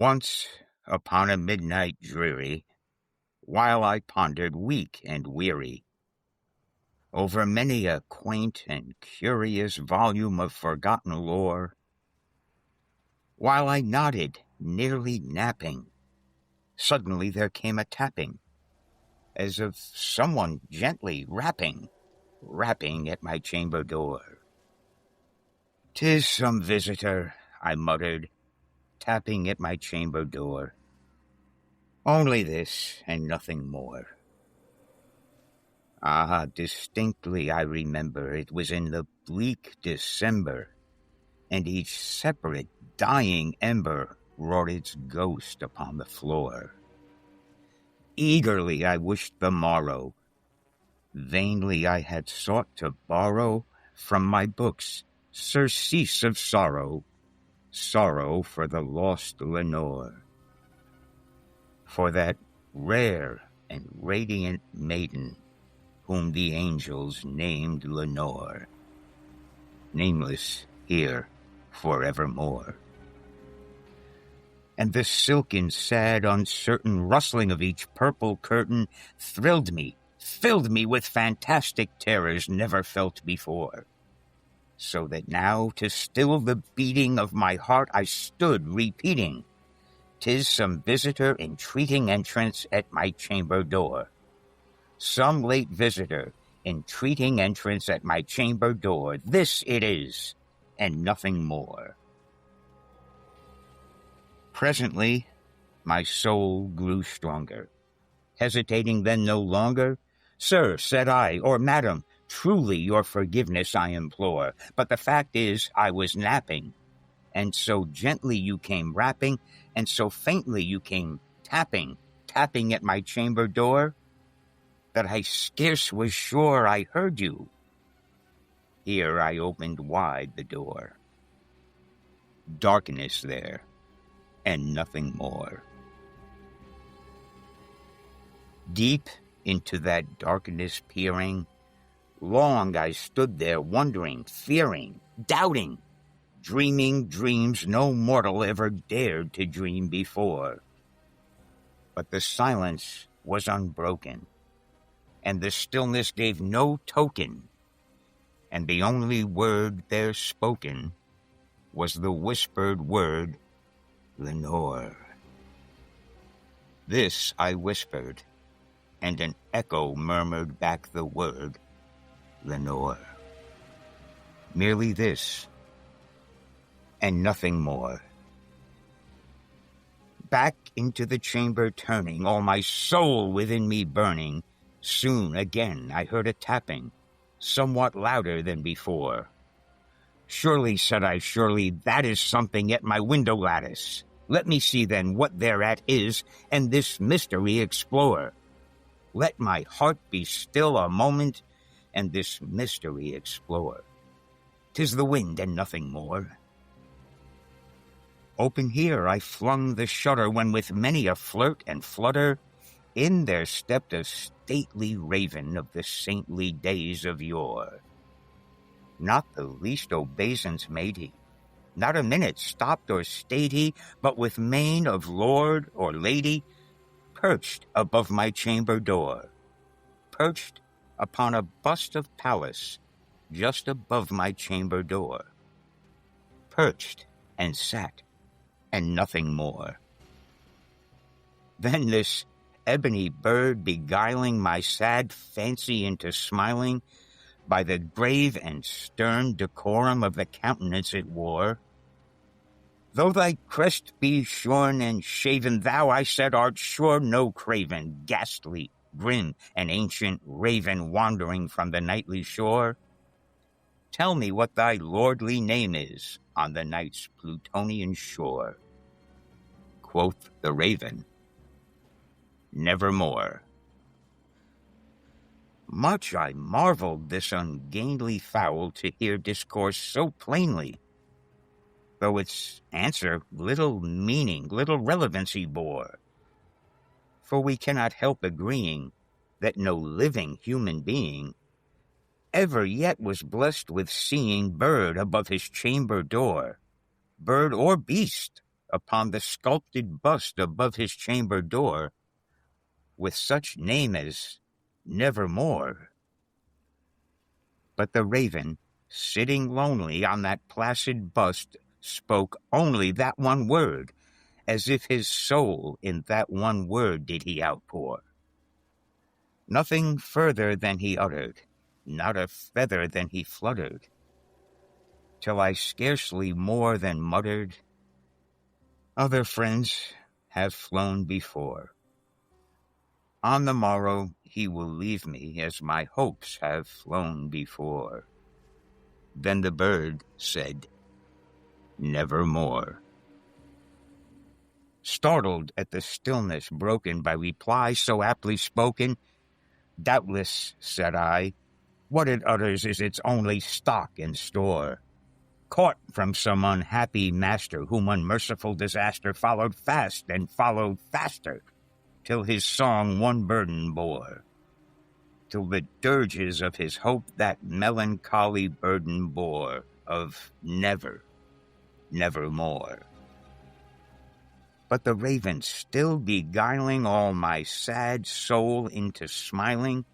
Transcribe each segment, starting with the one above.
Once, upon a midnight dreary, while I pondered weak and weary over many a quaint and curious volume of forgotten lore, while I nodded, nearly napping, suddenly there came a tapping, as of someone gently rapping at my chamber door. "'Tis some visitor," I muttered, tapping at my chamber door. "Only this, and nothing more." Ah, distinctly I remember it was in the bleak December, and each separate dying ember wrought its ghost upon the floor. Eagerly I wished the morrow. Vainly I had sought to borrow from my books surcease of sorrow, sorrow for the lost Lenore, for that rare and radiant maiden whom the angels named Lenore, nameless here forevermore. And the silken, sad, uncertain rustling of each purple curtain thrilled me, filled me with fantastic terrors never felt before, so that now, to still the beating of my heart, I stood repeating, "'Tis some visitor entreating entrance at my chamber door. Some late visitor entreating entrance at my chamber door. This it is, and nothing more." Presently, my soul grew stronger. Hesitating then no longer, "Sir," said I, "or madam, truly your forgiveness I implore. But the fact is, I was napping, and so gently you came rapping, and so faintly you came tapping at my chamber door, that I scarce was sure I heard you." Here I opened wide the door. Darkness there, and nothing more. Deep into that darkness peering, long I stood there wondering, fearing, doubting, dreaming dreams no mortal ever dared to dream before. But the silence was unbroken, and the stillness gave no token, and the only word there spoken was the whispered word, "Lenore." This I whispered, and an echo murmured back the word, "Lenore." Merely this, and nothing more. Back into the chamber turning, all my soul within me burning, soon again I heard a tapping, somewhat louder than before. "Surely," said I, "surely that is something at my window lattice. Let me see then what thereat is, and this mystery explore. Let my heart be still a moment, and this mystery explore. 'Tis the wind and nothing more." Open here I flung the shutter, when with many a flirt and flutter in there stepped a stately raven of the saintly days of yore. Not the least obeisance made he, not a minute stopped or stayed he, but with mien of lord or lady perched above my chamber door, perched upon a bust of Pallas just above my chamber door, perched and sat, and nothing more. Then this ebony bird, beguiling my sad fancy into smiling, by the grave and stern decorum of the countenance it wore, "Though thy crest be shorn and shaven, thou," I said, "art sure no craven, ghastly, grim, and ancient raven wandering from the nightly shore. Tell me what thy lordly name is on the night's Plutonian shore." Quoth the raven, "Nevermore." Much I marveled this ungainly fowl to hear discourse so plainly, though its answer little meaning, little relevancy bore. For we cannot help agreeing that no living human being ever yet was blessed with seeing bird above his chamber door, bird or beast, upon the sculpted bust above his chamber door, with such name as Nevermore. But the raven, sitting lonely on that placid bust, spoke only that one word, as if his soul in that one word did he outpour. Nothing further than he uttered, not a feather than he fluttered, till I scarcely more than muttered, "Other friends have flown before. On the morrow he will leave me, as my hopes have flown before." Then the bird said, "Nevermore." Startled at the stillness broken by reply so aptly spoken, "Doubtless," said I, "what it utters is its only stock and store, caught from some unhappy master whom unmerciful disaster followed fast and followed faster, till his song one burden bore, till the dirges of his hope that melancholy burden bore, of never, nevermore." But the raven, still beguiling all my sad soul into smiling,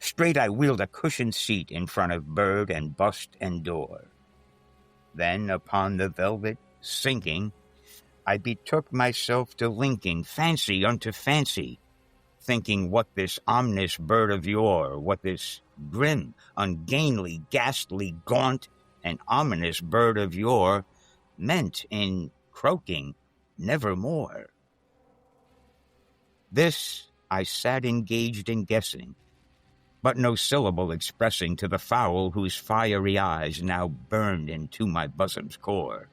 straight I wheeled a cushioned seat in front of bird and bust and door. Then upon the velvet, sinking, I betook myself to linking fancy unto fancy, thinking what this ominous bird of yore, what this grim, ungainly, ghastly, gaunt, and ominous bird of yore meant in croaking nevermore. This I sat engaged in guessing, but no syllable expressing to the fowl whose fiery eyes now burned into my bosom's core.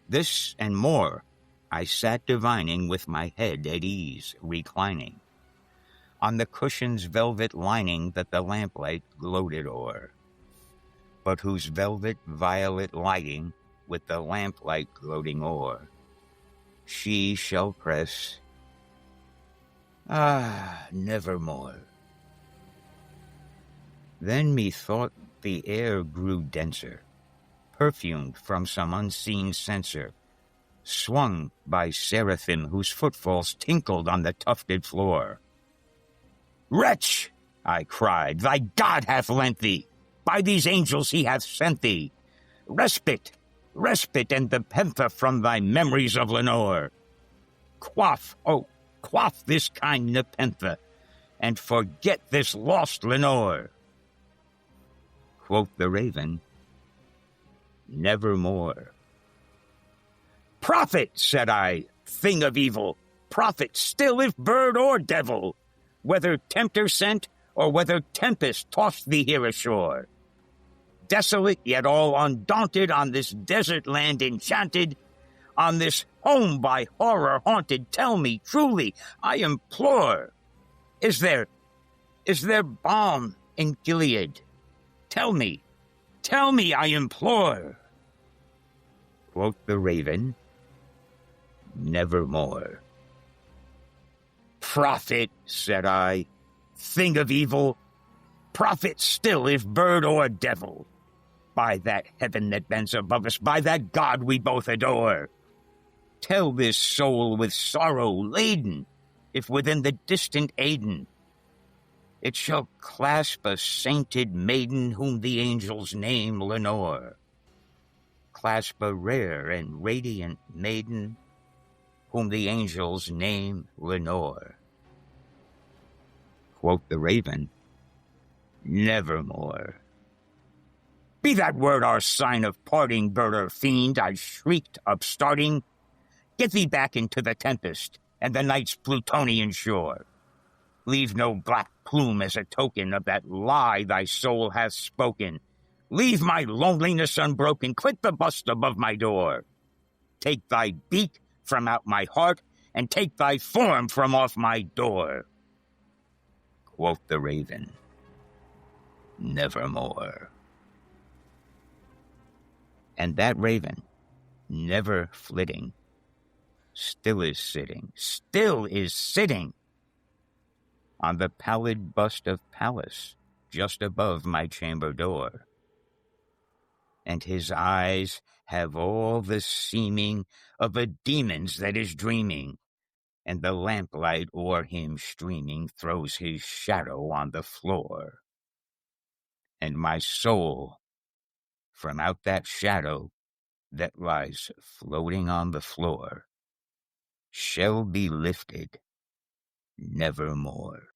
This and more I sat divining, with my head at ease reclining on the cushion's velvet lining that the lamplight gloated o'er, but whose velvet violet lighting with the lamplight gloating o'er she shall press, nevermore. Then methought the air grew denser, perfumed from some unseen censer, swung by seraphim whose footfalls tinkled on the tufted floor. "Wretch!" I cried, "thy God hath lent thee, by these angels he hath sent thee, respite, respite and nepenthe from thy memories of Lenore. Quaff, oh, quaff this kind nepenthe, and forget this lost Lenore." Quoth the raven, "Nevermore." "Prophet," said I, "thing of evil, prophet still if bird or devil, whether tempter sent or whether tempest tossed thee here ashore. Desolate yet all undaunted, on this desert land enchanted, on this home by horror haunted, tell me truly, I implore, is there balm in Gilead? Tell me, I implore." Quoth the raven, "Nevermore." "Prophet," said I, "thing of evil, prophet still if bird or devil, by that heaven that bends above us, by that God we both adore, tell this soul with sorrow laden, if within the distant Aidenn it shall clasp a sainted maiden whom the angels name Lenore, clasp a rare and radiant maiden whom the angels name Lenore." Quoth the raven, "Nevermore." "Be that word our sign of parting, bird or fiend," I shrieked, upstarting. "Get thee back into the tempest and the night's Plutonian shore. Leave no black plume as a token of that lie thy soul hath spoken. Leave my loneliness unbroken. Quit the bust above my door. Take thy beak from out my heart, and take thy form from off my door." Quoth the raven, "Nevermore." And that raven, never flitting, still is sitting on the pallid bust of Pallas just above my chamber door. and his eyes have all the seeming of a demon's that is dreaming, and the lamplight o'er him streaming throws his shadow on the floor. And my soul, from out that shadow that lies floating on the floor, shall be lifted nevermore.